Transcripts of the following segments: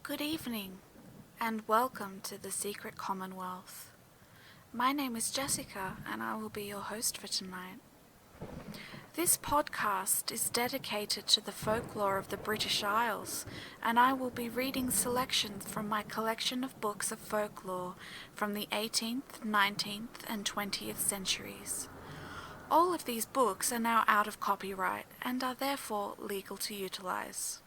Good evening, and welcome to the Secret Commonwealth. My name is Jessica, and I will be your host for tonight. This podcast is dedicated to the folklore of the British Isles, and I will be reading selections from my collection of books of folklore from the 18th, 19th, and 20th centuries. All of these books are now out of copyright and are therefore legal to utilize.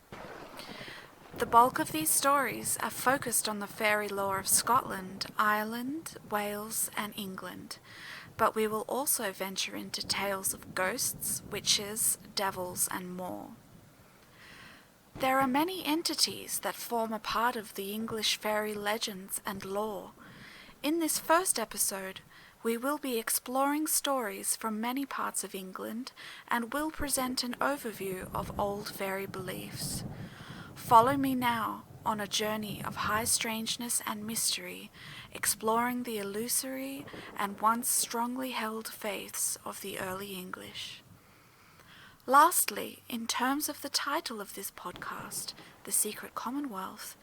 The bulk of these stories are focused on the fairy lore of Scotland, Ireland, Wales, and England, but we will also venture into tales of ghosts, witches, devils, and more. There are many entities that form a part of the English fairy legends and lore. In this first episode, we will be exploring stories from many parts of England and will present an overview of old fairy beliefs. Follow me now on a journey of high strangeness and mystery, exploring the illusory and once strongly held faiths of the early English. Lastly, in terms of the title of this podcast, The Secret Commonwealth,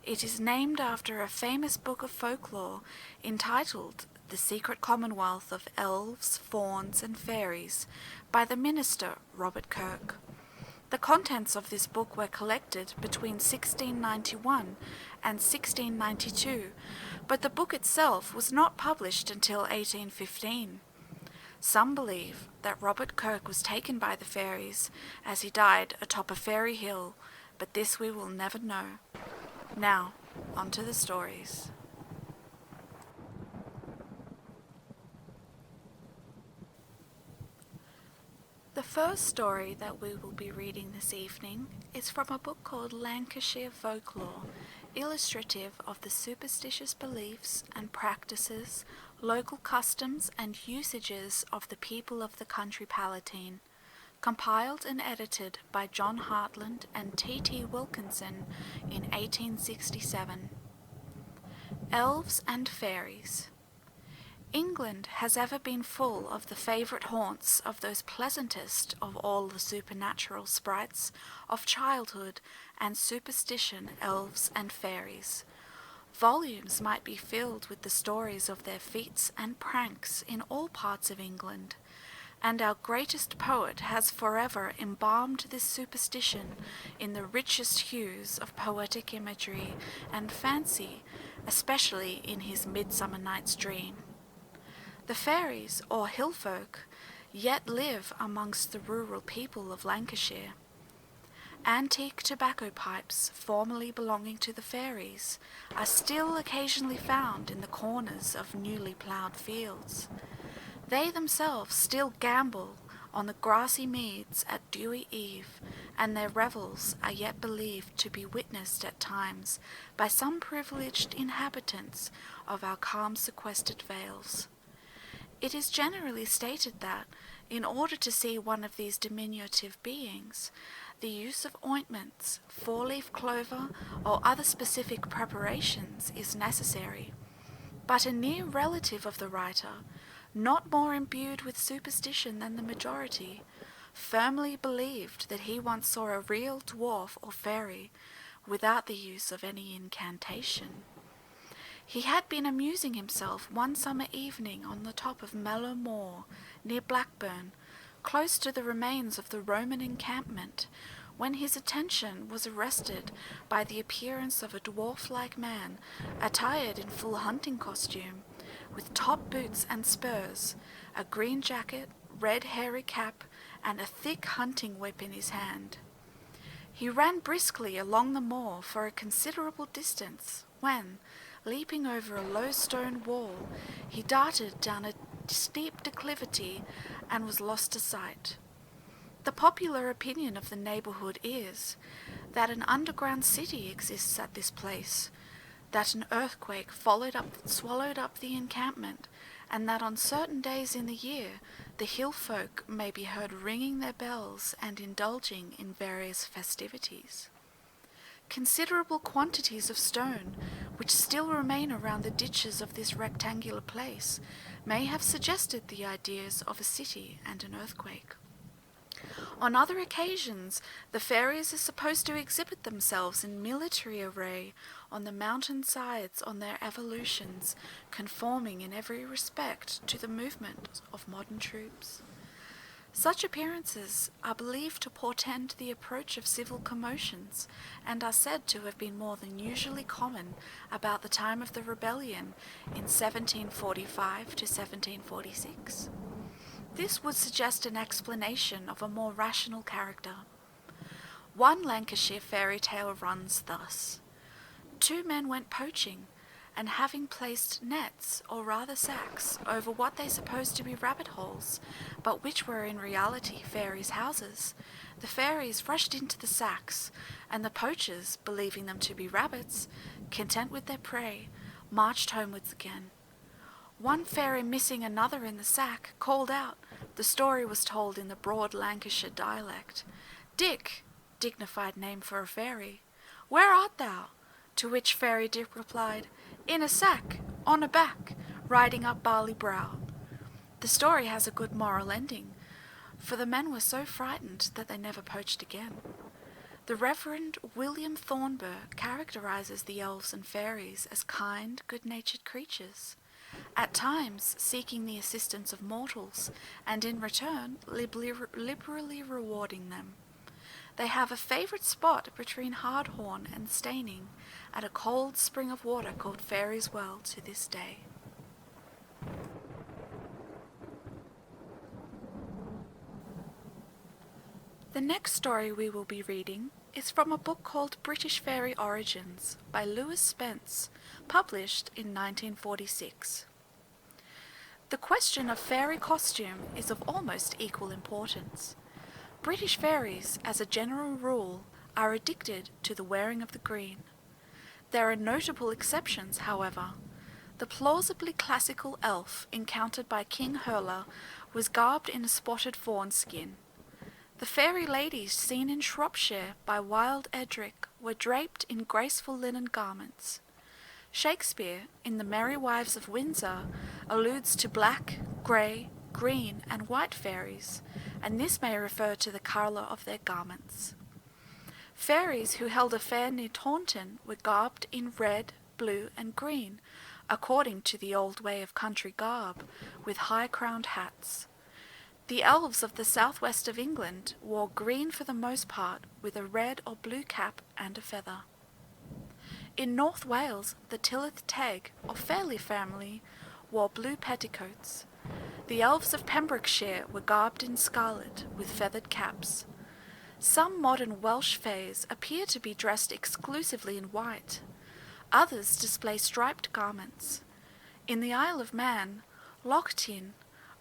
it is named after a famous book of folklore entitled The Secret Commonwealth of Elves, Fauns, and Fairies by the minister Robert Kirk. The contents of this book were collected between 1691 and 1692, but the book itself was not published until 1815. Some believe that Robert Kirk was taken by the fairies as he died atop a fairy hill, but this we will never know. Now, on to the stories. The first story that we will be reading this evening is from a book called Lancashire Folklore, illustrative of the superstitious beliefs and practices, local customs and usages of the people of the country Palatine, compiled and edited by John Hartland and T.T. Wilkinson in 1867. Elves and Fairies. England has ever been full of the favourite haunts of those pleasantest of all the supernatural sprites of childhood and superstition, elves and fairies. Volumes might be filled with the stories of their feats and pranks in all parts of England, and our greatest poet has forever embalmed this superstition in the richest hues of poetic imagery and fancy, especially in his Midsummer Night's Dream. The fairies, or hill folk, yet live amongst the rural people of Lancashire. Antique tobacco pipes, formerly belonging to the fairies, are still occasionally found in the corners of newly ploughed fields. They themselves still gambol on the grassy meads at dewy eve, and their revels are yet believed to be witnessed at times by some privileged inhabitants of our calm sequestered vales. It is generally stated that, in order to see one of these diminutive beings, the use of ointments, four-leaf clover, or other specific preparations is necessary. But a near relative of the writer, not more imbued with superstition than the majority, firmly believed that he once saw a real dwarf or fairy without the use of any incantation. He had been amusing himself one summer evening on the top of Mellow Moor, near Blackburn, close to the remains of the Roman encampment, when his attention was arrested by the appearance of a dwarf-like man, attired in full hunting costume, with top boots and spurs, a green jacket, red hairy cap, and a thick hunting whip in his hand. He ran briskly along the moor for a considerable distance, when, leaping over a low stone wall, he darted down a steep declivity and was lost to sight. The popular opinion of the neighbourhood is that an underground city exists at this place, that an earthquake swallowed up the encampment, and that on certain days in the year the hill folk may be heard ringing their bells and indulging in various festivities. Considerable quantities of stone, which still remain around the ditches of this rectangular place, may have suggested the ideas of a city and an earthquake. On other occasions, the fairies are supposed to exhibit themselves in military array on the mountain sides on their evolutions, conforming in every respect to the movement of modern troops. Such appearances are believed to portend the approach of civil commotions, and are said to have been more than usually common about the time of the rebellion in 1745 to 1746. This would suggest an explanation of a more rational character. One Lancashire fairy tale runs thus. Two men went poaching, and having placed nets, or rather sacks, over what they supposed to be rabbit holes, but which were in reality fairies' houses, the fairies rushed into the sacks, and the poachers, believing them to be rabbits, content with their prey, marched homewards again. One fairy missing another in the sack, called out, the story was told in the broad Lancashire dialect, "Dick," dignified name for a fairy, "where art thou?" To which Fairy Dick replied, "In a sack, on a back, riding up Barley Brow." The story has a good moral ending, for the men were so frightened that they never poached again. The Reverend William Thornburg characterises the elves and fairies as kind, good-natured creatures, at times seeking the assistance of mortals, and in return liberally rewarding them. They have a favourite spot between Hardhorn and Staining, at a cold spring of water called Fairies' Well to this day. The next story we will be reading is from a book called British Fairy Origins by Lewis Spence, published in 1946. The question of fairy costume is of almost equal importance. British fairies, as a general rule, are addicted to the wearing of the green. There are notable exceptions, however. The plausibly classical elf encountered by King Hurler was garbed in a spotted fawn skin. The fairy ladies seen in Shropshire by Wild Edric were draped in graceful linen garments. Shakespeare, in The Merry Wives of Windsor, alludes to black, grey, green and white fairies, and this may refer to the colour of their garments. Fairies who held a fair near Taunton were garbed in red, blue and green, according to the old way of country garb, with high-crowned hats. The elves of the southwest of England wore green for the most part, with a red or blue cap and a feather. In North Wales, the Tylwyth Teg, or Fairlie family, wore blue petticoats. The elves of Pembrokeshire were garbed in scarlet, with feathered caps. Some modern Welsh fays appear to be dressed exclusively in white. Others display striped garments. In the Isle of Man, lochtin,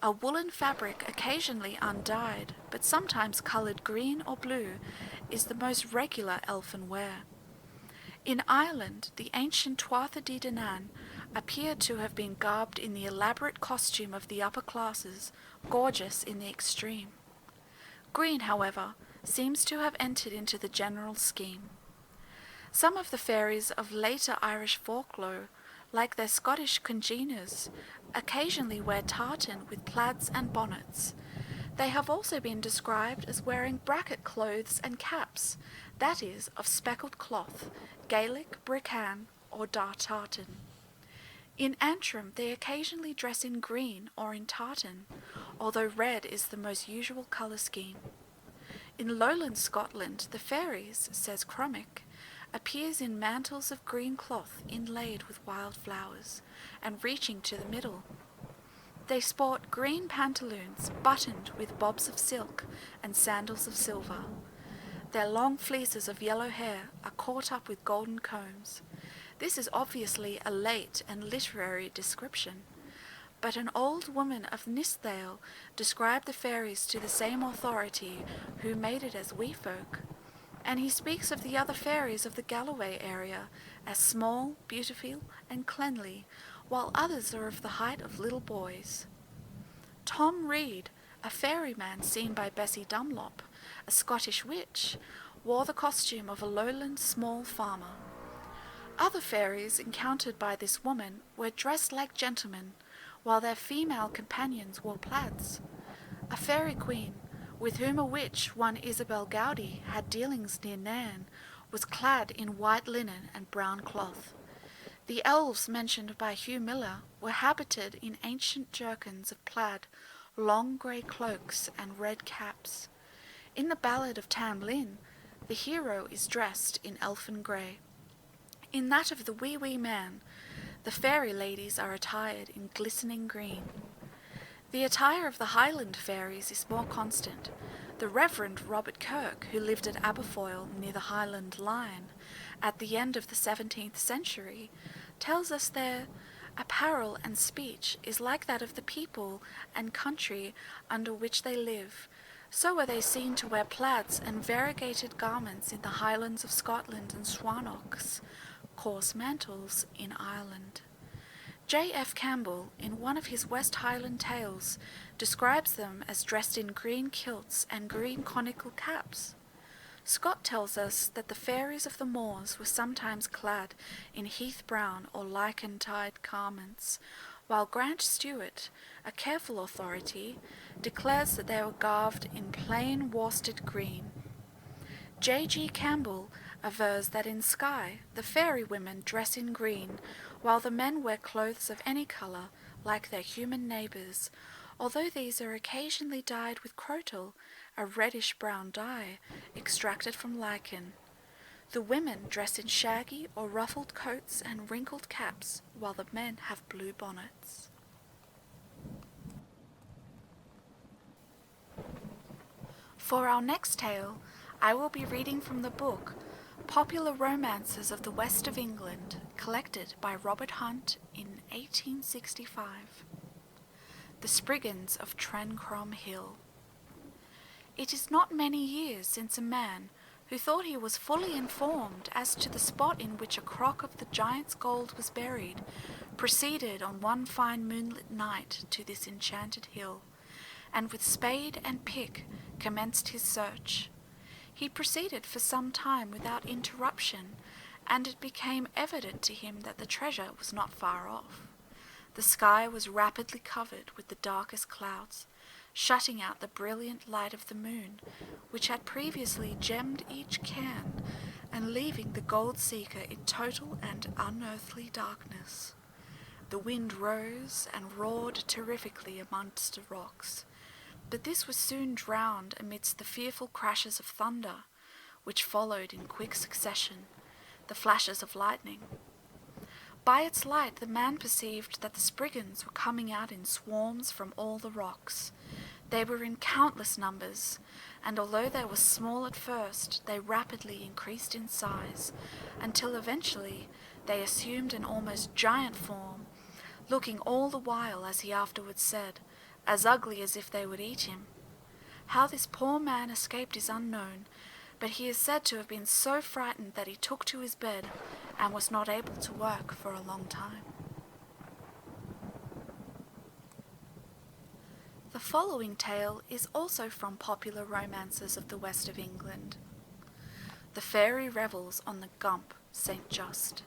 a woolen fabric occasionally undyed, but sometimes coloured green or blue, is the most regular elfin wear. In Ireland, the ancient Tuatha De Danann appear to have been garbed in the elaborate costume of the upper classes, gorgeous in the extreme. Green, however, seems to have entered into the general scheme. Some of the fairies of later Irish folklore, like their Scottish congeners, occasionally wear tartan with plaids and bonnets. They have also been described as wearing bracket clothes and caps, that is, of speckled cloth, Gaelic, brichan, or dar tartan. In Antrim, they occasionally dress in green or in tartan, although red is the most usual colour scheme. In lowland Scotland, the fairies, says Crummock, appears in mantles of green cloth inlaid with wild flowers, and reaching to the middle. They sport green pantaloons buttoned with bobs of silk and sandals of silver. Their long fleeces of yellow hair are caught up with golden combs. This is obviously a late and literary description, but an old woman of Nithsdale described the fairies to the same authority who made it as wee folk, and he speaks of the other fairies of the Galloway area as small, beautiful, and cleanly, while others are of the height of little boys. Tom Reed, a fairyman seen by Bessie Dunlop, a Scottish witch, wore the costume of a lowland small farmer. Other fairies encountered by this woman were dressed like gentlemen, while their female companions wore plaids. A fairy queen, with whom a witch, one Isabel Gowdy, had dealings near Nairn, was clad in white linen and brown cloth. The elves mentioned by Hugh Miller were habited in ancient jerkins of plaid, long grey cloaks and red caps. In the Ballad of Tam Lin, the hero is dressed in elfin grey. In that of the Wee Wee Man, the fairy ladies are attired in glistening green. The attire of the Highland fairies is more constant. The Reverend Robert Kirk, who lived at Aberfoyle near the Highland line at the end of the 17th century, tells us their apparel and speech is like that of the people and country under which they live. So are they seen to wear plaids and variegated garments in the Highlands of Scotland and swannocks, coarse mantles in Ireland. J. F. Campbell, in one of his West Highland tales, describes them as dressed in green kilts and green conical caps. Scott tells us that the fairies of the moors were sometimes clad in heath brown or lichen-dyed garments, while Grant Stewart, a careful authority, declares that they were garbed in plain worsted green. J. G. Campbell avers that in Skye the fairy women dress in green, while the men wear clothes of any colour, like their human neighbours, although these are occasionally dyed with crotal, a reddish-brown dye extracted from lichen. The women dress in shaggy or ruffled coats and wrinkled caps, while the men have blue bonnets. For our next tale, I will be reading from the book Popular Romances of the West of England, collected by Robert Hunt in 1865. The Spriggans of Trencrom Hill. It is not many years since a man, who thought he was fully informed as to the spot in which a crock of the giant's gold was buried, proceeded on one fine moonlit night to this enchanted hill, and with spade and pick commenced his search. He proceeded for some time without interruption, and it became evident to him that the treasure was not far off. The sky was rapidly covered with the darkest clouds, shutting out the brilliant light of the moon, which had previously gemmed each cairn, and leaving the gold seeker in total and unearthly darkness. The wind rose and roared terrifically amongst the rocks, but this was soon drowned amidst the fearful crashes of thunder, which followed in quick succession, the flashes of lightning. By its light the man perceived that the Spriggans were coming out in swarms from all the rocks. They were in countless numbers, and although they were small at first, they rapidly increased in size, until eventually they assumed an almost giant form, looking all the while, as he afterwards said, as ugly as if they would eat him. How this poor man escaped is unknown, but he is said to have been so frightened that he took to his bed and was not able to work for a long time. The following tale is also from Popular Romances of the West of England. The Fairy Revels on the Gump, St. Just.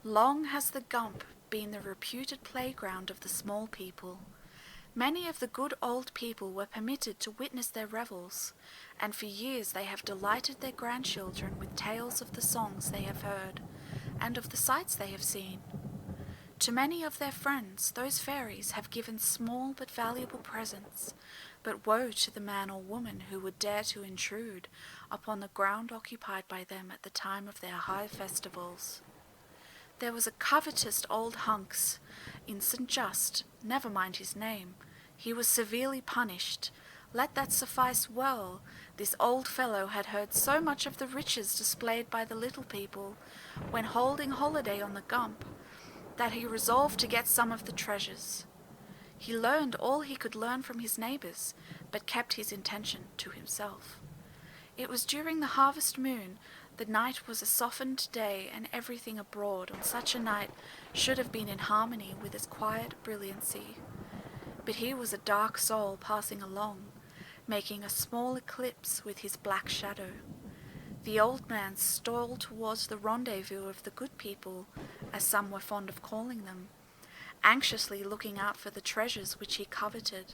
Long has the Gump been the reputed playground of the small people. Many of the good old people were permitted to witness their revels, and for years they have delighted their grandchildren with tales of the songs they have heard, and of the sights they have seen. To many of their friends, those fairies have given small but valuable presents, but woe to the man or woman who would dare to intrude upon the ground occupied by them at the time of their high festivals. There was a covetous old hunks in St. Just, never mind his name. He was severely punished. Let that suffice well. This old fellow had heard so much of the riches displayed by the little people, when holding holiday on the Gump, that he resolved to get some of the treasures. He learned all he could learn from his neighbours, but kept his intention to himself. It was during the harvest moon. The night was a softened day, and everything abroad on such a night should have been in harmony with its quiet brilliancy. But he was a dark soul passing along, making a small eclipse with his black shadow. The old man stole towards the rendezvous of the good people, as some were fond of calling them, anxiously looking out for the treasures which he coveted.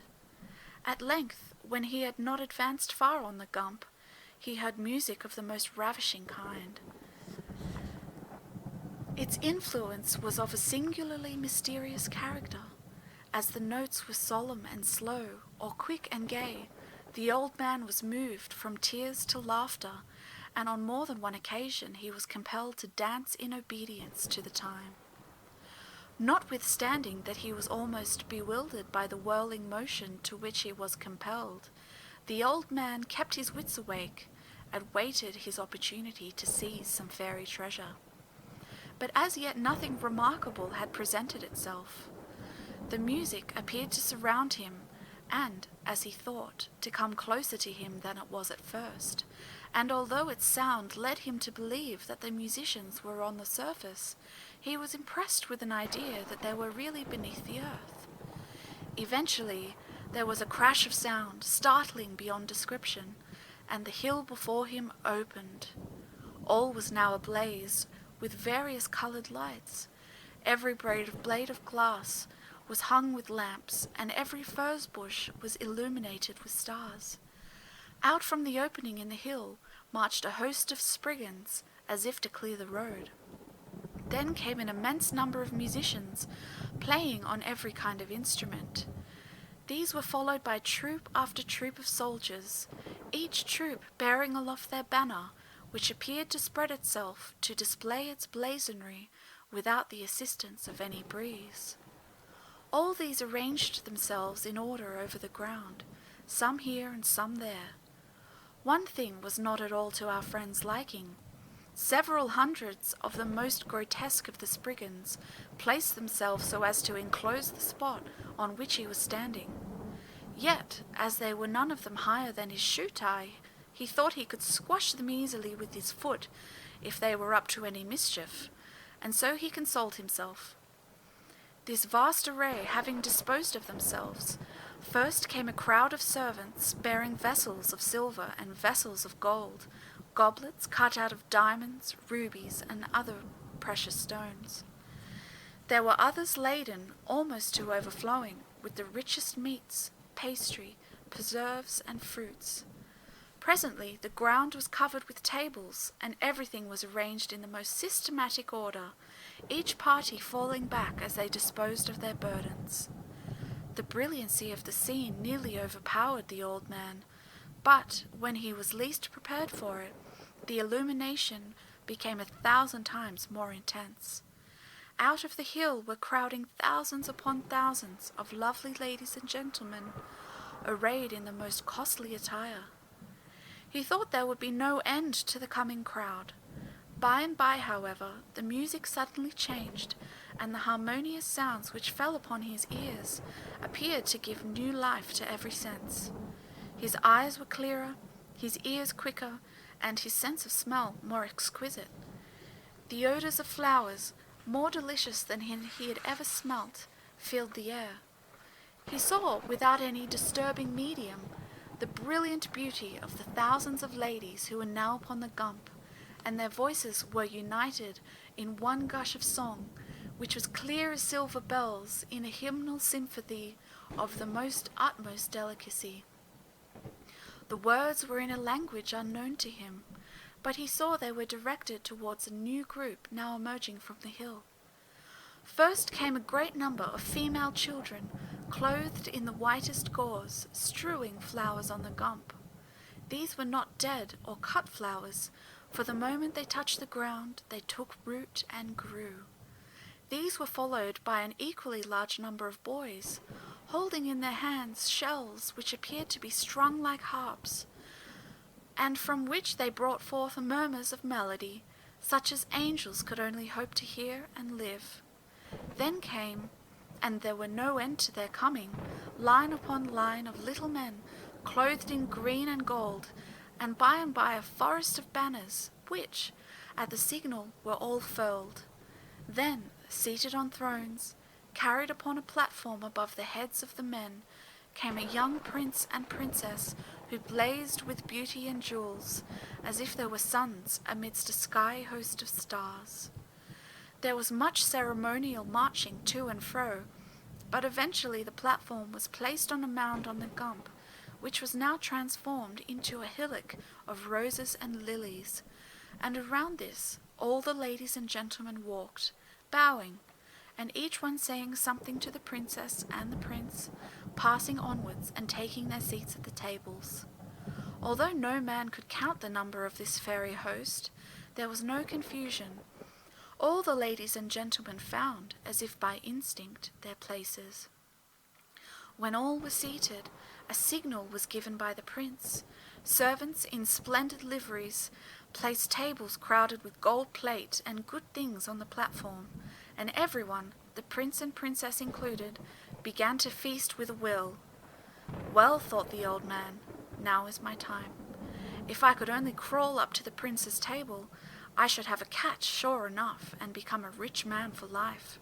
At length, when he had not advanced far on the Gump, he heard music of the most ravishing kind. Its influence was of a singularly mysterious character. As the notes were solemn and slow, or quick and gay, the old man was moved from tears to laughter, and on more than one occasion he was compelled to dance in obedience to the time. Notwithstanding that he was almost bewildered by the whirling motion to which he was compelled, the old man kept his wits awake, and waited his opportunity to seize some fairy treasure. But as yet nothing remarkable had presented itself. The music appeared to surround him, and, as he thought, to come closer to him than it was at first, and although its sound led him to believe that the musicians were on the surface, he was impressed with an idea that they were really beneath the earth. Eventually, there was a crash of sound, startling beyond description, and the hill before him opened. All was now ablaze with various coloured lights. Every blade of glass was hung with lamps, and every furze bush was illuminated with stars. Out from the opening in the hill marched a host of spriggans, as if to clear the road. Then came an immense number of musicians, playing on every kind of instrument. These were followed by troop after troop of soldiers, each troop bearing aloft their banner, which appeared to spread itself to display its blazonry without the assistance of any breeze. All these arranged themselves in order over the ground, some here and some there. One thing was not at all to our friend's liking. Several hundreds of the most grotesque of the spriggans placed themselves so as to enclose the spot on which he was standing. Yet, as they were none of them higher than his shoe-tie, he thought he could squash them easily with his foot if they were up to any mischief, and so he consoled himself. This vast array having disposed of themselves, first came a crowd of servants bearing vessels of silver and vessels of gold, goblets cut out of diamonds, rubies, and other precious stones. There were others laden, almost to overflowing, with the richest meats, pastry, preserves, and fruits. Presently the ground was covered with tables, and everything was arranged in the most systematic order, each party falling back as they disposed of their burdens. The brilliancy of the scene nearly overpowered the old man, but when he was least prepared for it, the illumination became 1,000 times more intense. Out of the hill were crowding thousands upon thousands of lovely ladies and gentlemen, arrayed in the most costly attire. He thought there would be no end to the coming crowd. By and by, however, the music suddenly changed, and the harmonious sounds which fell upon his ears appeared to give new life to every sense. His eyes were clearer, his ears quicker, and his sense of smell more exquisite. The odours of flowers, more delicious than he had ever smelt, filled the air. He saw, without any disturbing medium, the brilliant beauty of the thousands of ladies who were now upon the Gump, and their voices were united in one gush of song, which was clear as silver bells in a hymnal symphony of the most utmost delicacy. The words were in a language unknown to him, but he saw they were directed towards a new group now emerging from the hill. First came a great number of female children, clothed in the whitest gauze, strewing flowers on the Gump. These were not dead or cut flowers, for the moment they touched the ground, they took root and grew. These were followed by an equally large number of boys, holding in their hands shells which appeared to be strung like harps, and from which they brought forth murmurs of melody, such as angels could only hope to hear and live. Then came, and there were no end to their coming, line upon line of little men, clothed in green and gold, and by a forest of banners, which, at the signal, were all furled. Then, seated on thrones, carried upon a platform above the heads of the men, came a young prince and princess who blazed with beauty and jewels, as if they were suns amidst a sky host of stars. There was much ceremonial marching to and fro, but eventually the platform was placed on a mound on the Gump, which was now transformed into a hillock of roses and lilies, and around this all the ladies and gentlemen walked, bowing, and each one saying something to the princess and the prince, passing onwards and taking their seats at the tables. Although no man could count the number of this fairy host, there was no confusion. All the ladies and gentlemen found, as if by instinct, their places. When all were seated, a signal was given by the prince. Servants in splendid liveries placed tables crowded with gold plate and good things on the platform, and everyone, the prince and princess included, began to feast with a will. Well, thought the old man, now is my time. If I could only crawl up to the prince's table, I should have a catch sure enough and become a rich man for life.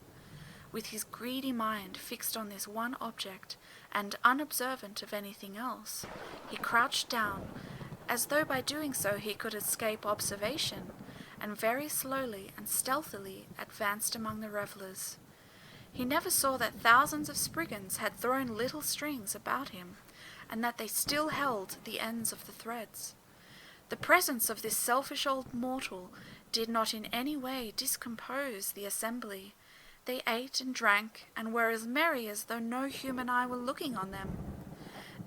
With his greedy mind fixed on this one object, and unobservant of anything else, he crouched down, as though by doing so he could escape observation, and very slowly and stealthily advanced among the revellers. He never saw that thousands of Spriggans had thrown little strings about him, and that they still held the ends of the threads. The presence of this selfish old mortal did not in any way discompose the assembly. They ate and drank, and were as merry as though no human eye were looking on them.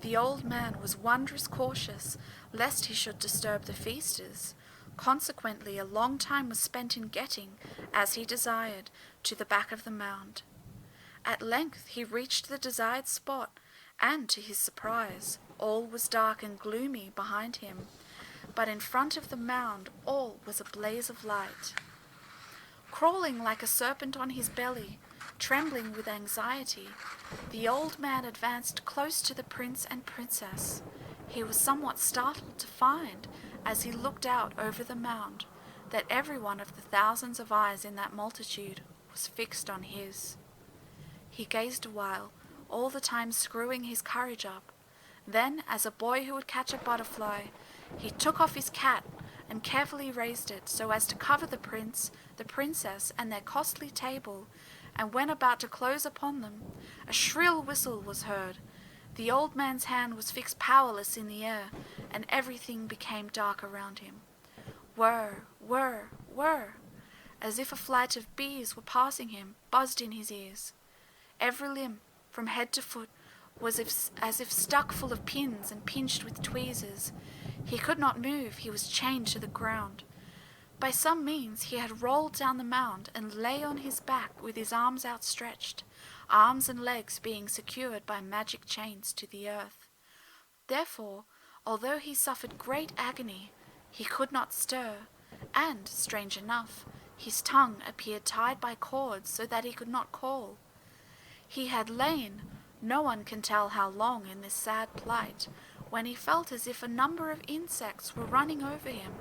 The old man was wondrous cautious, lest he should disturb the feasters. Consequently, a long time was spent in getting, as he desired, to the back of the mound. At length he reached the desired spot, and, to his surprise, all was dark and gloomy behind him, but in front of the mound all was a blaze of light. Crawling like a serpent on his belly, trembling with anxiety, the old man advanced close to the prince and princess. He was somewhat startled to find, as he looked out over the mound, that every one of the thousands of eyes in that multitude was fixed on his. He gazed a while, all the time screwing his courage up. Then, as a boy who would catch a butterfly, he took off his cap and carefully raised it so as to cover the prince, the princess, and their costly table, and when about to close upon them, a shrill whistle was heard. The old man's hand was fixed powerless in the air, and everything became dark around him. Whir, whir, whir, as if a flight of bees were passing him, buzzed in his ears. Every limb, from head to foot, was as if stuck full of pins and pinched with tweezers. He could not move, he was chained to the ground. By some means he had rolled down the mound and lay on his back with his arms outstretched, arms and legs being secured by magic chains to the earth. Therefore, although he suffered great agony, he could not stir, and, strange enough, his tongue appeared tied by cords so that he could not call. He had lain, no one can tell how long, in this sad plight, when he felt as if a number of insects were running over him,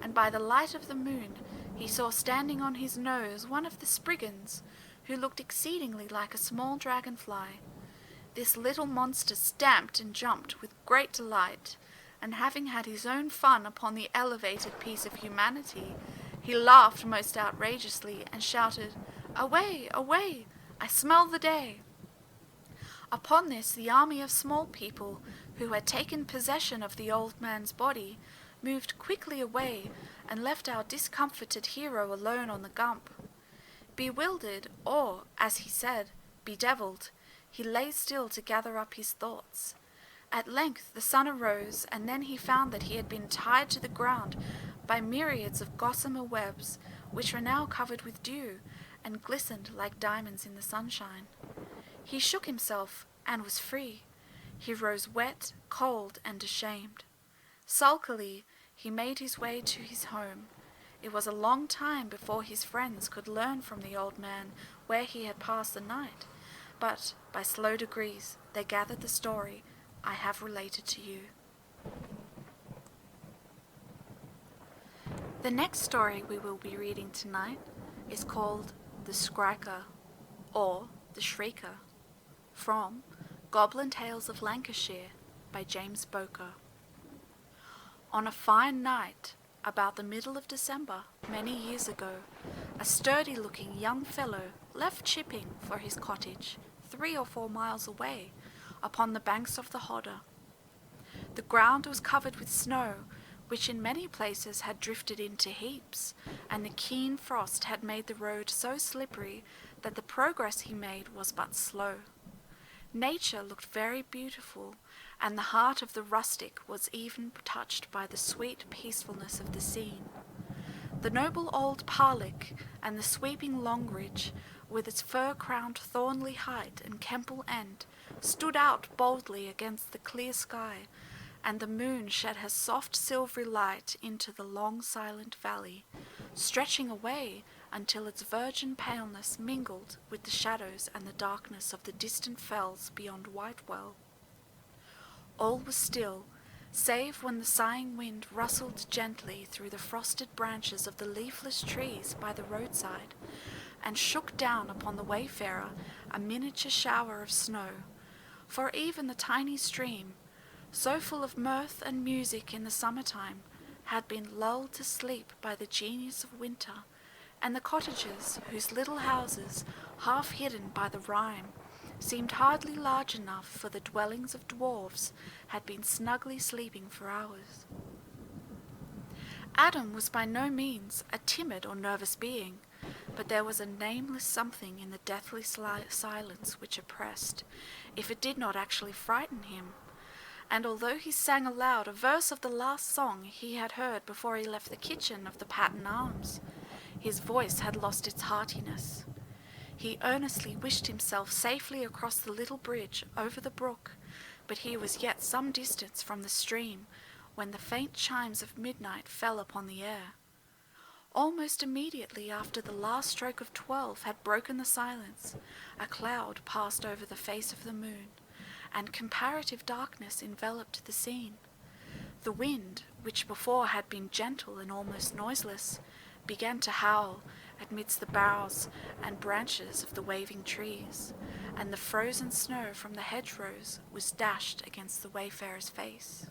and by the light of the moon he saw standing on his nose one of the Spriggans, who looked exceedingly like a small dragonfly. This little monster stamped and jumped with great delight, and having had his own fun upon the elevated piece of humanity, he laughed most outrageously and shouted, "Away, away! I smell the day!" Upon this the army of small people, who had taken possession of the old man's body, moved quickly away and left our discomfited hero alone on the gump. Bewildered, or, as he said, bedevilled, he lay still to gather up his thoughts. At length the sun arose, and then he found that he had been tied to the ground by myriads of gossamer webs, which were now covered with dew, and glistened like diamonds in the sunshine. He shook himself, and was free. He rose wet, cold, and ashamed. Sulkily he made his way to his home. It was a long time before his friends could learn from the old man where he had passed the night, but by slow degrees they gathered the story I have related to you. The next story we will be reading tonight is called The Skriker, or The Shrieker, from Goblin Tales of Lancashire by James Boker. On a fine night, about the middle of December, many years ago, a sturdy-looking young fellow left chipping for his cottage 3 or 4 miles away, upon the banks of the Hodder. The ground was covered with snow, which in many places had drifted into heaps, and the keen frost had made the road so slippery that the progress he made was but slow. Nature looked very beautiful, and the heart of the rustic was even touched by the sweet peacefulness of the scene. The noble old Parlick and the sweeping Longridge, with its fir-crowned Thornley height and Kemple end, stood out boldly against the clear sky, and the moon shed her soft silvery light into the long silent valley, stretching away until its virgin paleness mingled with the shadows and the darkness of the distant fells beyond Whitewell. All was still, save when the sighing wind rustled gently through the frosted branches of the leafless trees by the roadside, and shook down upon the wayfarer a miniature shower of snow, for even the tiny stream, so full of mirth and music in the summer-time, had been lulled to sleep by the genius of winter, and the cottages, whose little houses, half hidden by the rime, seemed hardly large enough for the dwellings of dwarfs, had been snugly sleeping for hours. Adam was by no means a timid or nervous being, but there was a nameless something in the deathly silence which oppressed, if it did not actually frighten him, and although he sang aloud a verse of the last song he had heard before he left the kitchen of the Patten Arms, his voice had lost its heartiness. He earnestly wished himself safely across the little bridge over the brook, but he was yet some distance from the stream when the faint chimes of midnight fell upon the air. Almost immediately after the last stroke of 12 had broken the silence, a cloud passed over the face of the moon, and comparative darkness enveloped the scene. The wind, which before had been gentle and almost noiseless, began to howl amidst the boughs and branches of the waving trees, and the frozen snow from the hedgerows was dashed against the wayfarer's face.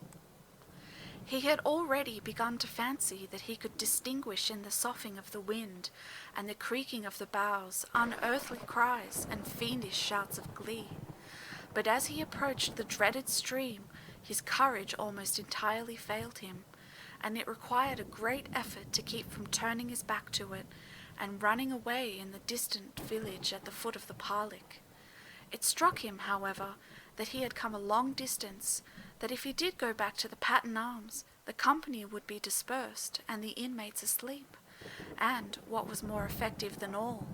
He had already begun to fancy that he could distinguish in the soughing of the wind and the creaking of the boughs unearthly cries and fiendish shouts of glee. But as he approached the dreaded stream, his courage almost entirely failed him, and it required a great effort to keep from turning his back to it and running away in the distant village at the foot of the Parlick. It struck him, however, that he had come a long distance, that if he did go back to the Patten Arms, the company would be dispersed and the inmates asleep, and, what was more effective than all,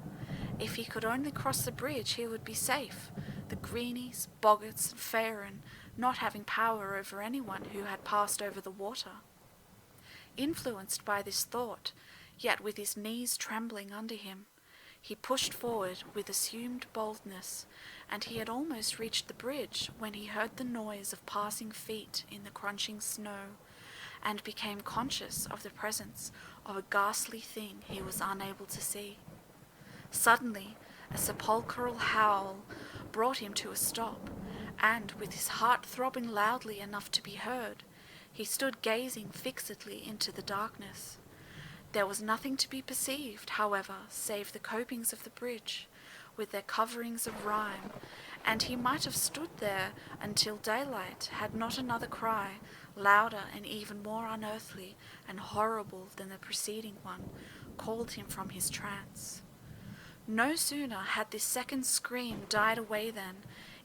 if he could only cross the bridge he would be safe, the Greenies, Boggarts, and Faerin not having power over anyone who had passed over the water. Influenced by this thought, yet with his knees trembling under him, he pushed forward with assumed boldness, and he had almost reached the bridge when he heard the noise of passing feet in the crunching snow, and became conscious of the presence of a ghastly thing he was unable to see. Suddenly, a sepulchral howl brought him to a stop, and, with his heart throbbing loudly enough to be heard, he stood gazing fixedly into the darkness. There was nothing to be perceived, however, save the copings of the bridge, with their coverings of rime, and he might have stood there until daylight had not another cry, louder and even more unearthly and horrible than the preceding one, called him from his trance. No sooner had this second scream died away than,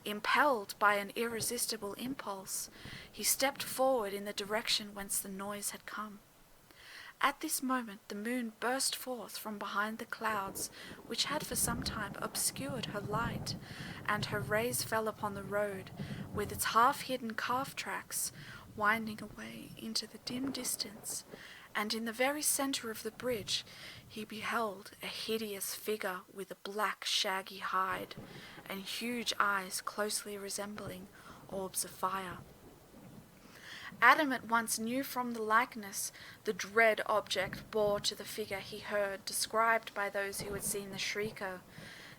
impelled by an irresistible impulse, he stepped forward in the direction whence the noise had come. At this moment the moon burst forth from behind the clouds, which had for some time obscured her light, and her rays fell upon the road, with its half-hidden calf tracks winding away into the dim distance, and in the very centre of the bridge he beheld a hideous figure with a black shaggy hide, and huge eyes closely resembling orbs of fire. Adam at once knew from the likeness the dread object bore to the figure he heard described by those who had seen the shrieker,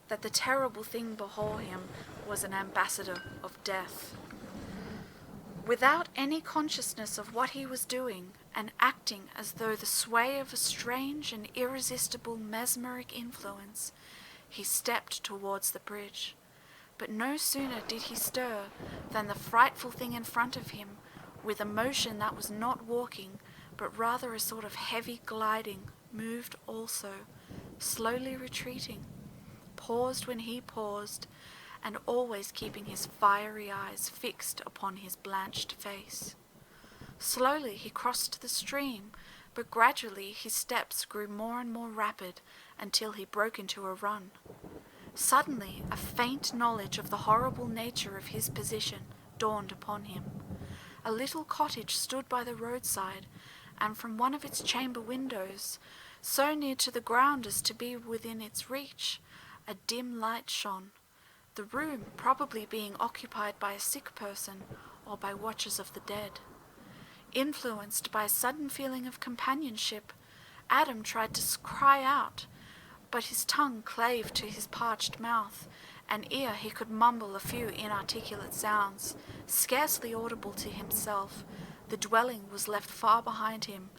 that the terrible thing before him was an ambassador of death. Without any consciousness of what he was doing, and acting as though the sway of a strange and irresistible mesmeric influence, he stepped towards the bridge. But no sooner did he stir than the frightful thing in front of him, with a motion that was not walking, but rather a sort of heavy gliding, moved also, slowly retreating, paused when he paused, and always keeping his fiery eyes fixed upon his blanched face. Slowly he crossed the stream, but gradually his steps grew more and more rapid until he broke into a run. Suddenly, a faint knowledge of the horrible nature of his position dawned upon him. A little cottage stood by the roadside, and from one of its chamber windows, so near to the ground as to be within its reach, a dim light shone, the room probably being occupied by a sick person or by watchers of the dead. Influenced by a sudden feeling of companionship, Adam tried to cry out, but his tongue clave to his parched mouth, and ere he could mumble a few inarticulate sounds, scarcely audible to himself, the dwelling was left far behind him,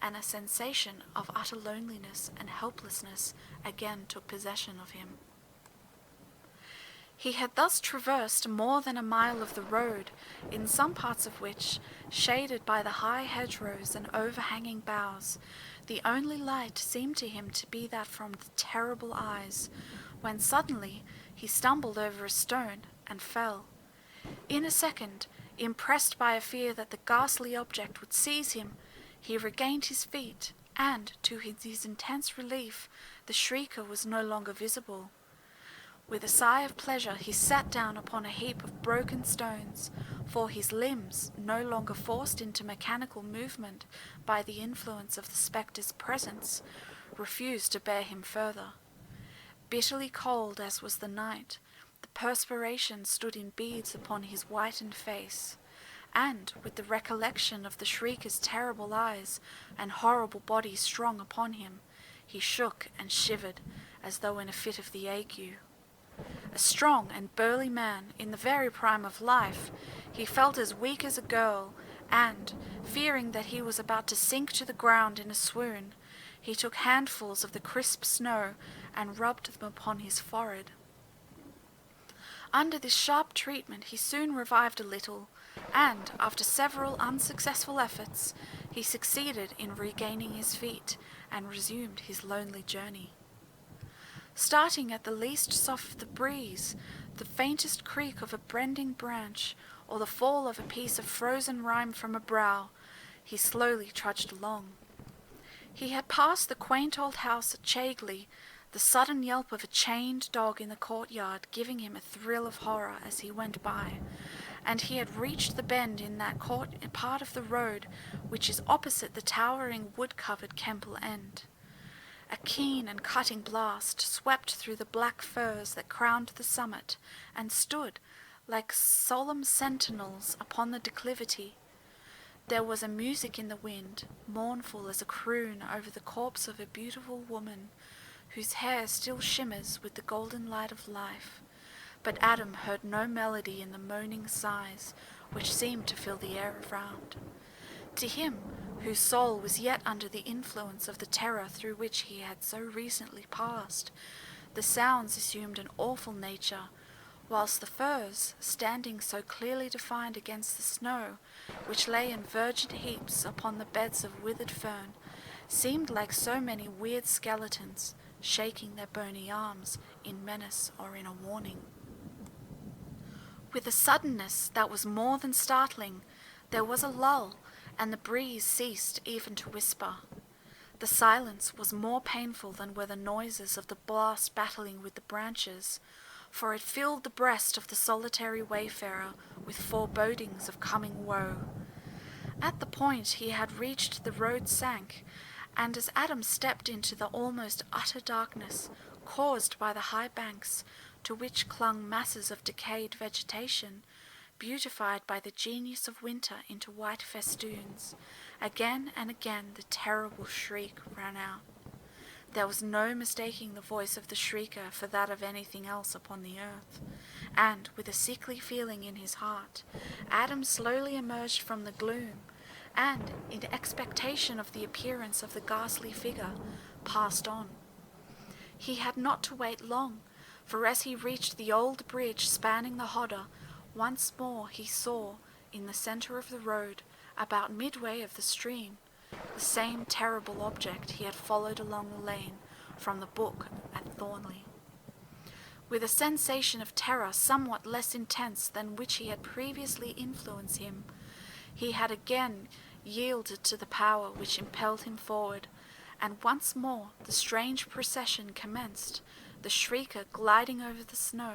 and a sensation of utter loneliness and helplessness again took possession of him. He had thus traversed more than a mile of the road, in some parts of which, shaded by the high hedgerows and overhanging boughs, the only light seemed to him to be that from the terrible eyes, when suddenly he stumbled over a stone and fell. In a second, impressed by a fear that the ghastly object would seize him, he regained his feet, and, to his intense relief, the shrieker was no longer visible. With a sigh of pleasure he sat down upon a heap of broken stones, for his limbs, no longer forced into mechanical movement by the influence of the spectre's presence, refused to bear him further. Bitterly cold as was the night, the perspiration stood in beads upon his whitened face, and, with the recollection of the shrieker's terrible eyes and horrible body strong upon him, he shook and shivered as though in a fit of the ague. A strong and burly man, in the very prime of life, he felt as weak as a girl, and, fearing that he was about to sink to the ground in a swoon, he took handfuls of the crisp snow and rubbed them upon his forehead. Under this sharp treatment he soon revived a little, and, after several unsuccessful efforts, he succeeded in regaining his feet and resumed his lonely journey. Starting at the least sough of the breeze, the faintest creak of a bending branch, or the fall of a piece of frozen rime from a brow, he slowly trudged along. He had passed the quaint old house at Chagley, the sudden yelp of a chained dog in the courtyard giving him a thrill of horror as he went by, and he had reached the bend in that part of the road which is opposite the towering wood-covered Kemple End. A keen and cutting blast swept through the black firs that crowned the summit, and stood, like solemn sentinels, upon the declivity. There was a music in the wind, mournful as a croon over the corpse of a beautiful woman, whose hair still shimmers with the golden light of life. But Adam heard no melody in the moaning sighs which seemed to fill the air around. To him, whose soul was yet under the influence of the terror through which he had so recently passed, the sounds assumed an awful nature, whilst the firs, standing so clearly defined against the snow, which lay in verdant heaps upon the beds of withered fern, seemed like so many weird skeletons, shaking their bony arms in menace or in a warning. With a suddenness that was more than startling, there was a lull, and the breeze ceased even to whisper. The silence was more painful than were the noises of the blast battling with the branches, for it filled the breast of the solitary wayfarer with forebodings of coming woe. At the point he had reached, the road sank, and as Adam stepped into the almost utter darkness caused by the high banks to which clung masses of decayed vegetation, beautified by the genius of winter into white festoons, again and again the terrible shriek rang out. There was no mistaking the voice of the shrieker for that of anything else upon the earth, and, with a sickly feeling in his heart, Adam slowly emerged from the gloom, and, in expectation of the appearance of the ghastly figure, passed on. He had not to wait long, for as he reached the old bridge spanning the Hodder, once more he saw, in the centre of the road, about midway of the stream, the same terrible object he had followed along the lane from the book at Thornley. With a sensation of terror somewhat less intense than which he had previously influenced him, he had again yielded to the power which impelled him forward, and once more the strange procession commenced, the shrieker gliding over the snow,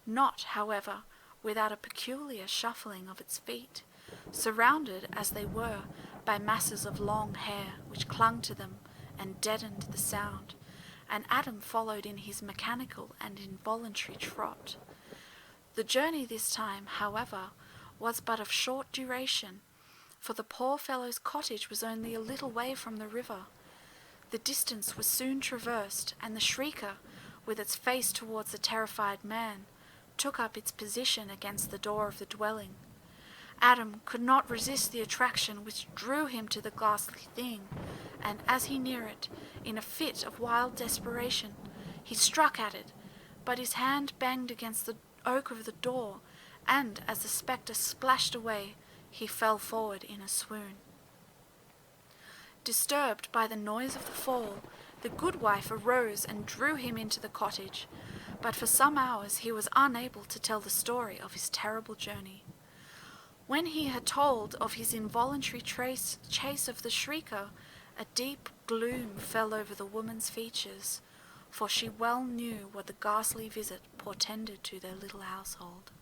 not, however, without a peculiar shuffling of its feet, surrounded as they were by masses of long hair which clung to them and deadened the sound, and Adam followed in his mechanical and involuntary trot. The journey this time, however, was but of short duration, for the poor fellow's cottage was only a little way from the river. The distance was soon traversed, and the shrieker, with its face towards the terrified man, took up its position against the door of the dwelling. Adam could not resist the attraction which drew him to the ghastly thing, and as he neared it, in a fit of wild desperation, he struck at it, but his hand banged against the oak of the door, and as the spectre splashed away, he fell forward in a swoon. Disturbed by the noise of the fall, the goodwife arose and drew him into the cottage, but for some hours he was unable to tell the story of his terrible journey. When he had told of his involuntary chase of the shrieker, a deep gloom fell over the woman's features, for she well knew what the ghastly visit portended to their little household.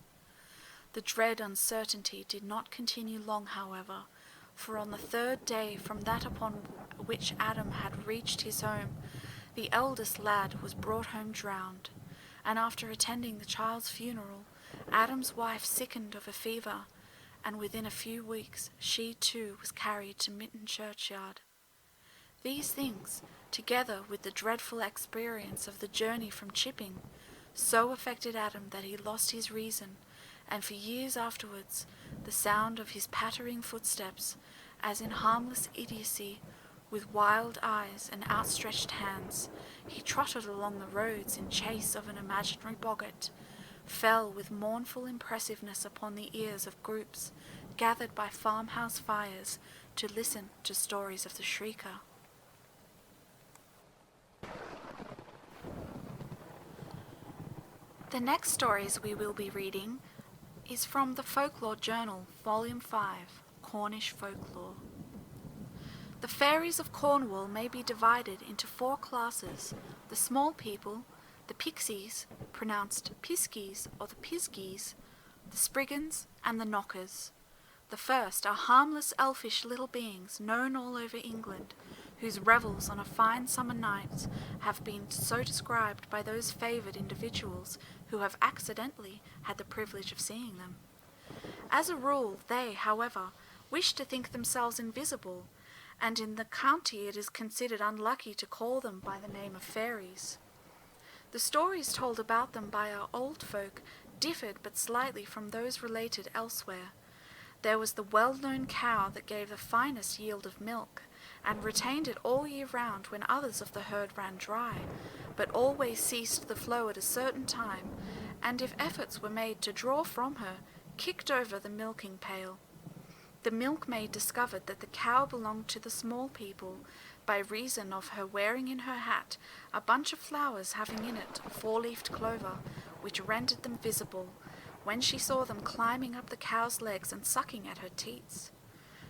The dread uncertainty did not continue long, however, for on the third day from that upon which Adam had reached his home, the eldest lad was brought home drowned, and after attending the child's funeral, Adam's wife sickened of a fever, and within a few weeks she too was carried to Mitten churchyard. These things, together with the dreadful experience of the journey from Chipping, so affected Adam that he lost his reason, and for years afterwards the sound of his pattering footsteps, as in harmless idiocy, with wild eyes and outstretched hands, he trotted along the roads in chase of an imaginary boggart, fell with mournful impressiveness upon the ears of groups gathered by farmhouse fires to listen to stories of the shrieker. The next stories we will be reading is from the Folklore Journal, Volume 5, Cornish Folklore. The fairies of Cornwall may be divided into 4 classes: the small people, the pixies, pronounced piskies or the pisgies, the spriggans, and the knockers. The first are harmless elfish little beings known all over England, whose revels on a fine summer night have been so described by those favoured individuals who have accidentally had the privilege of seeing them. As a rule, they, however, wish to think themselves invisible, and in the county it is considered unlucky to call them by the name of fairies. The stories told about them by our old folk differed but slightly from those related elsewhere. There was the well-known cow that gave the finest yield of milk, and retained it all year round when others of the herd ran dry, but always ceased the flow at a certain time, and if efforts were made to draw from her, kicked over the milking pail. The milkmaid discovered that the cow belonged to the small people, by reason of her wearing in her hat a bunch of flowers having in it 4-leaved clover, which rendered them visible, when she saw them climbing up the cow's legs and sucking at her teats.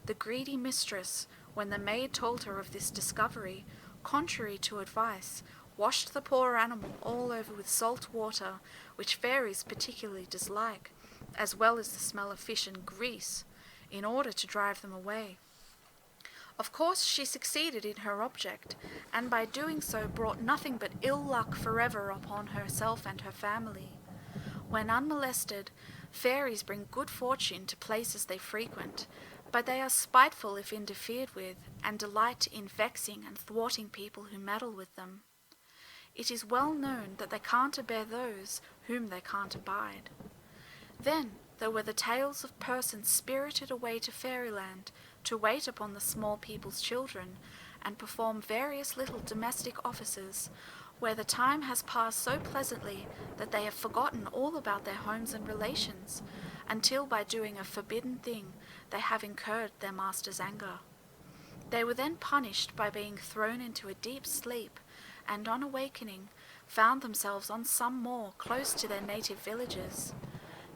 The greedy mistress, when the maid told her of this discovery, contrary to advice, washed the poor animal all over with salt water, which fairies particularly dislike, as well as the smell of fish and grease, in order to drive them away. Of course she succeeded in her object, and by doing so brought nothing but ill luck forever upon herself and her family. When unmolested, fairies bring good fortune to places they frequent, but they are spiteful if interfered with, and delight in vexing and thwarting people who meddle with them. It is well known that they can't abide those whom they can't abide. Then there were the tales of persons spirited away to fairyland to wait upon the small people's children, and perform various little domestic offices, where the time has passed so pleasantly that they have forgotten all about their homes and relations, until by doing a forbidden thing they have incurred their master's anger. They were then punished by being thrown into a deep sleep, and on awakening found themselves on some moor close to their native villages.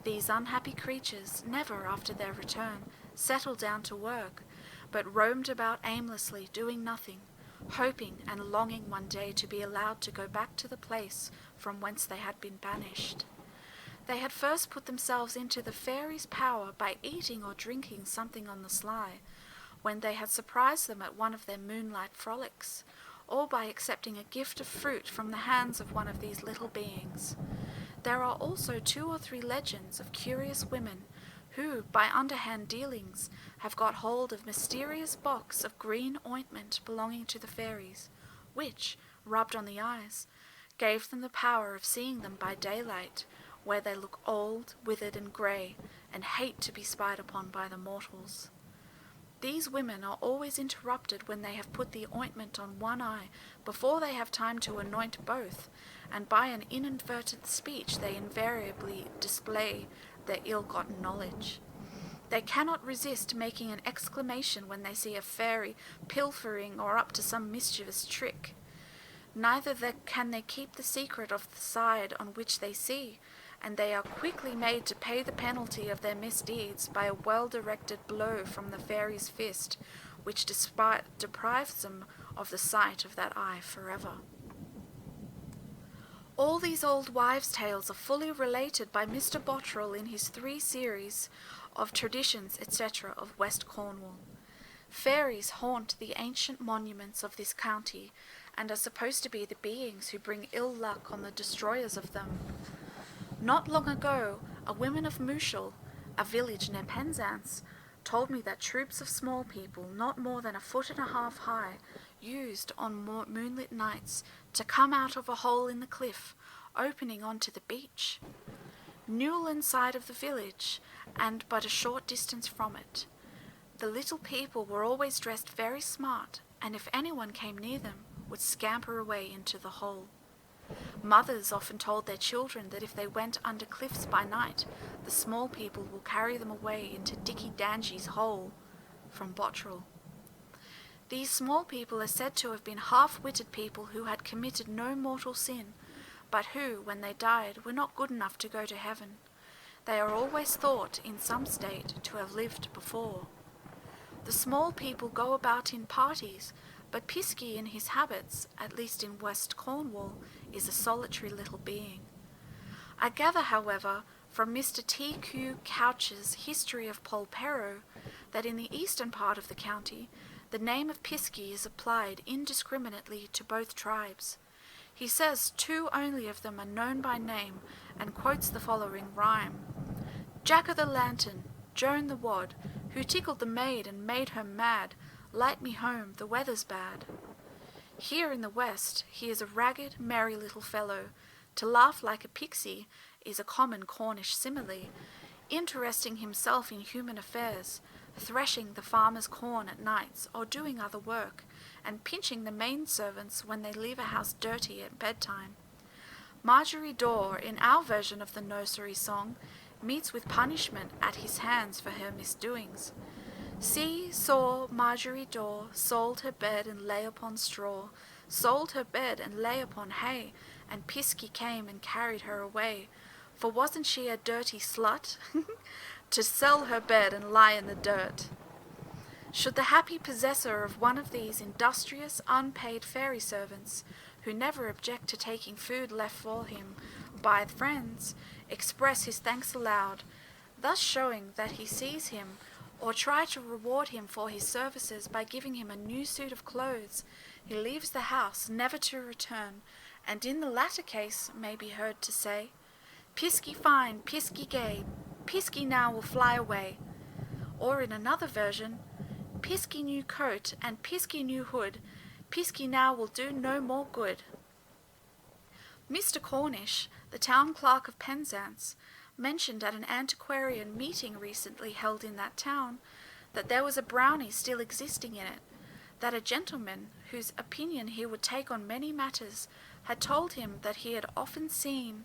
These unhappy creatures never, after their return, settled down to work, but roamed about aimlessly, doing nothing, hoping and longing one day to be allowed to go back to the place from whence they had been banished. They had first put themselves into the fairies' power by eating or drinking something on the sly, when they had surprised them at one of their moonlight frolics, or by accepting a gift of fruit from the hands of one of these little beings. There are also 2 or 3 legends of curious women who, by underhand dealings, have got hold of mysterious box of green ointment belonging to the fairies, which, rubbed on the eyes, gave them the power of seeing them by daylight, where they look old, withered, and grey, and hate to be spied upon by the mortals. These women are always interrupted when they have put the ointment on one eye before they have time to anoint both, and by an inadvertent speech they invariably display their ill-gotten knowledge. They cannot resist making an exclamation when they see a fairy pilfering or up to some mischievous trick. Neither can they keep the secret of the side on which they see, and they are quickly made to pay the penalty of their misdeeds by a well-directed blow from the fairy's fist, which deprives them of the sight of that eye forever. All these old wives' tales are fully related by Mr. Bottrell in his 3 series of traditions, etc. of West Cornwall. Fairies haunt the ancient monuments of this county, and are supposed to be the beings who bring ill luck on the destroyers of them. Not long ago, a woman of Mooshel, a village near Penzance, told me that troops of small people, not more than 1.5 feet high, used on moonlit nights to come out of a hole in the cliff, opening onto the beach. Newland side of the village, and but a short distance from it. The little people were always dressed very smart, and if anyone came near them, would scamper away into the hole. Mothers often told their children that if they went under cliffs by night, the small people will carry them away into Dicky Dangy's hole. From Bottrell. These small people are said to have been half-witted people who had committed no mortal sin, but who, when they died, were not good enough to go to heaven. They are always thought, in some state, to have lived before. The small people go about in parties, but Pisky in his habits, at least in West Cornwall, is a solitary little being. I gather, however, from Mr. Thankyou Couch's History of Polperro, that in the eastern part of the county, the name of Pisky is applied indiscriminately to both tribes. He says 2 only of them are known by name, and quotes the following rhyme. Jack-o'-the-lantern, Joan the Wad, who tickled the maid and made her mad, light me home, the weather's bad. Here in the west he is a ragged, merry little fellow. To laugh like a pixie is a common Cornish simile, interesting himself in human affairs, threshing the farmer's corn at nights, or doing other work, and pinching the maidservants when they leave a house dirty at bedtime. Marjorie Daw, in our version of the nursery song, meets with punishment at his hands for her misdoings. See, saw Marjorie Daw, sold her bed and lay upon straw, sold her bed and lay upon hay, and Pisky came and carried her away. For wasn't she a dirty slut? To sell her bed and lie in the dirt. Should the happy possessor of one of these industrious, unpaid fairy servants, who never object to taking food left for him by friends, express his thanks aloud, thus showing that he sees him, or try to reward him for his services by giving him a new suit of clothes, he leaves the house never to return, and in the latter case may be heard to say, Pisky fine, Pisky gay, Pisky now will fly away. Or in another version, Pisky new coat and Pisky new hood, Pisky now will do no more good. Mr. Cornish, the town clerk of Penzance, mentioned at an antiquarian meeting recently held in that town that there was a brownie still existing in it, that a gentleman, whose opinion he would take on many matters, had told him that he had often seen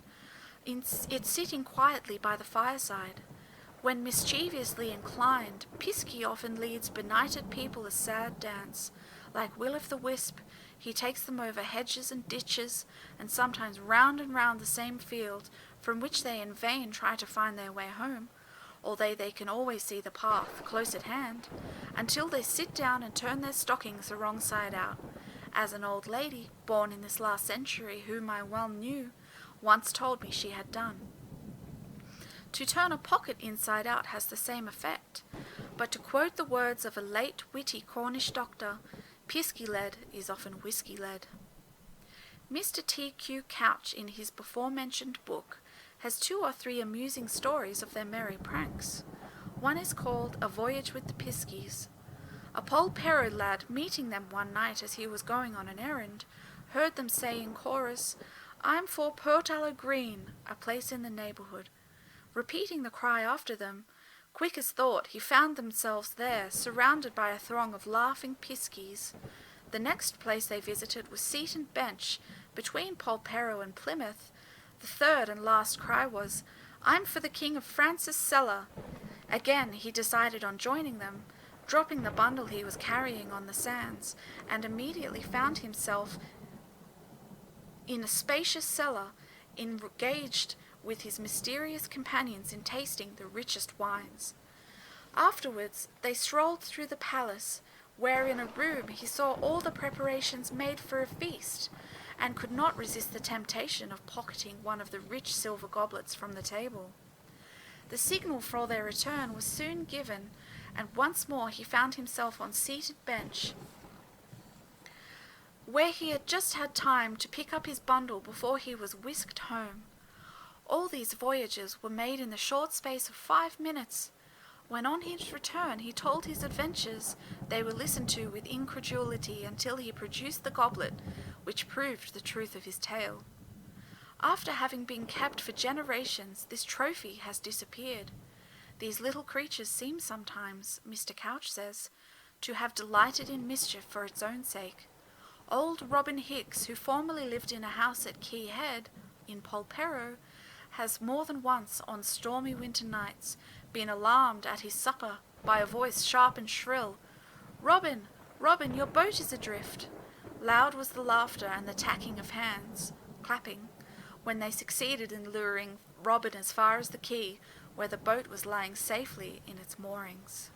it sitting quietly by the fireside. When mischievously inclined, Piskey often leads benighted people a sad dance. Like Will-o'-the-Wisp, he takes them over hedges and ditches, and sometimes round and round the same field, from which they in vain try to find their way home, although they can always see the path close at hand, until they sit down and turn their stockings the wrong side out, as an old lady, born in this last century, whom I well knew, once told me she had done. To turn a pocket inside out has the same effect, but to quote the words of a late witty Cornish doctor, Piskey-led is often whiskey-led. Mr. Thankyou Couch, in his before-mentioned book, has 2 or 3 amusing stories of their merry pranks. One is called A Voyage with the Piskeys. A Polperro lad, meeting them one night as he was going on an errand, heard them say in chorus, "I'm for Portallo Green," a place in the neighbourhood. Repeating the cry after them, quick as thought he found themselves there, surrounded by a throng of laughing piskies. The next place they visited was Seaton Bench, between Polperro and Plymouth. The third and last cry was, "I'm for the King of France's cellar." Again he decided on joining them, dropping the bundle he was carrying on the sands, and immediately found himself in a spacious cellar, engaged with his mysterious companions in tasting the richest wines. Afterwards they strolled through the palace, where in a room he saw all the preparations made for a feast, and could not resist the temptation of pocketing one of the rich silver goblets from the table. The signal for their return was soon given, and once more he found himself on Seated Bench, where he had just had time to pick up his bundle before he was whisked home. All these voyages were made in the short space of 5 minutes. When on his return he told his adventures, they were listened to with incredulity until he produced the goblet, which proved the truth of his tale. After having been kept for generations, this trophy has disappeared. These little creatures seem sometimes, Mr. Couch says, to have delighted in mischief for its own sake. Old Robin Hicks, who formerly lived in a house at Key Head, in Polperro, has more than once, on stormy winter nights, been alarmed at his supper by a voice sharp and shrill, "Robin, Robin, your boat is adrift." Loud was the laughter and the tacking of hands, clapping, when they succeeded in luring Robin as far as the quay, where the boat was lying safely in its moorings.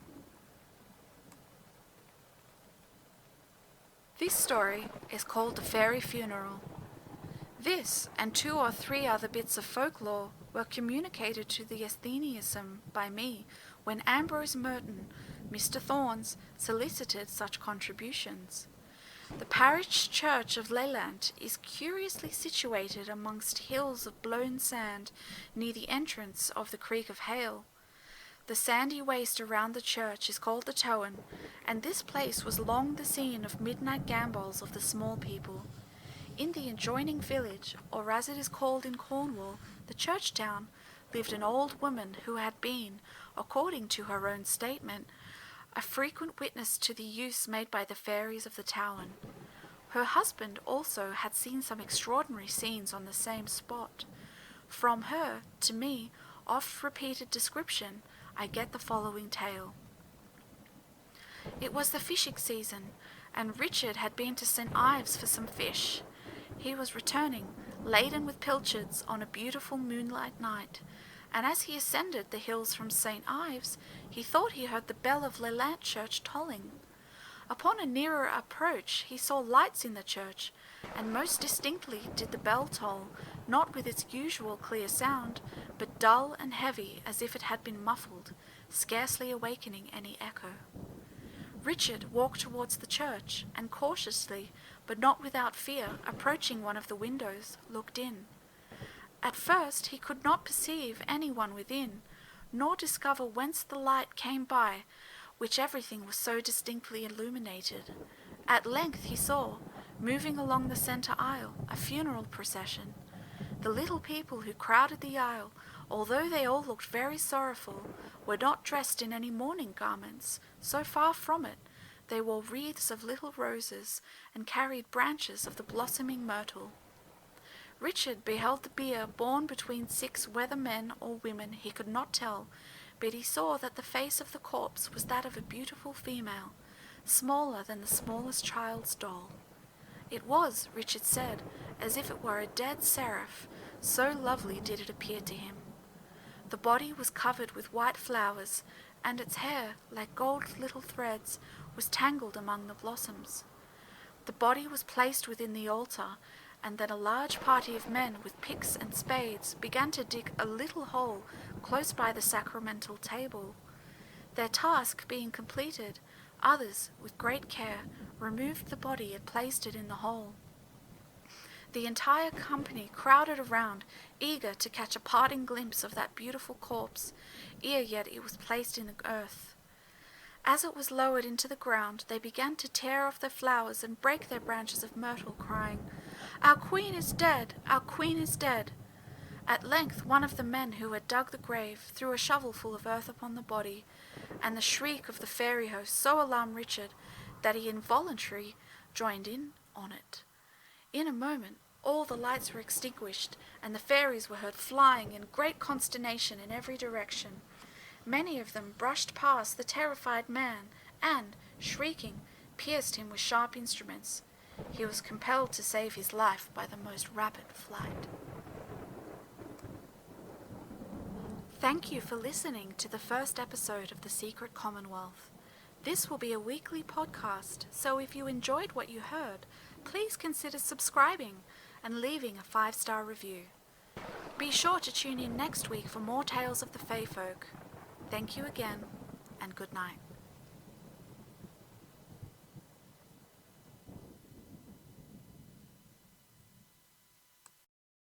This story is called The Fairy Funeral. This, and 2 or 3 other bits of folklore, were communicated to the Athenaeum by me when Ambrose Merton, Mr. Thorns, solicited such contributions. The parish church of Leyland is curiously situated amongst hills of blown sand near the entrance of the Creek of Hale. The sandy waste around the church is called the Towan, and this place was long the scene of midnight gambols of the small people. In the adjoining village, or as it is called in Cornwall, the church town, lived an old woman who had been, according to her own statement, a frequent witness to the use made by the fairies of the Towan. Her husband also had seen some extraordinary scenes on the same spot. From her, to me, oft-repeated description, I get the following tale. It was the fishing season, and Richard had been to St. Ives for some fish. He was returning, laden with pilchards, on a beautiful moonlight night, and as he ascended the hills from St. Ives, he thought he heard the bell of Leyland Church tolling. Upon a nearer approach, he saw lights in the church, and most distinctly did the bell toll, not with its usual clear sound, but dull and heavy as if it had been muffled, scarcely awakening any echo. Richard walked towards the church, and cautiously, but not without fear, approaching one of the windows, looked in. At first he could not perceive any one within, nor discover whence the light came by, which everything was so distinctly illuminated. At length he saw, moving along the centre aisle, a funeral procession. The little people who crowded the aisle, although they all looked very sorrowful, were not dressed in any mourning garments. So far from it, they wore wreaths of little roses, and carried branches of the blossoming myrtle. Richard beheld the bier borne between 6, whether men or women he could not tell, but he saw that the face of the corpse was that of a beautiful female, smaller than the smallest child's doll. It was, Richard said, as if it were a dead seraph, so lovely did it appear to him. The body was covered with white flowers, and its hair, like gold little threads, was tangled among the blossoms. The body was placed within the altar, and then a large party of men with picks and spades began to dig a little hole close by the sacramental table. Their task being completed, others, with great care, removed the body and placed it in the hole. The entire company crowded around, eager to catch a parting glimpse of that beautiful corpse, ere yet it was placed in the earth. As it was lowered into the ground, they began to tear off their flowers and break their branches of myrtle, crying, "Our queen is dead! Our queen is dead!" At length one of the men who had dug the grave threw a shovelful of earth upon the body, and the shriek of the fairy host so alarmed Richard that he involuntarily joined in on it. In a moment all the lights were extinguished, and the fairies were heard flying in great consternation in every direction. Many of them brushed past the terrified man and, shrieking, pierced him with sharp instruments. He was compelled to save his life by the most rapid flight. Thank you for listening to the first episode of the Secret Commonwealth. This will be a weekly podcast, so if you enjoyed what you heard, please consider subscribing and leaving a 5-star review. Be sure to tune in next week for more tales of the Fae folk. Thank you again, and good night.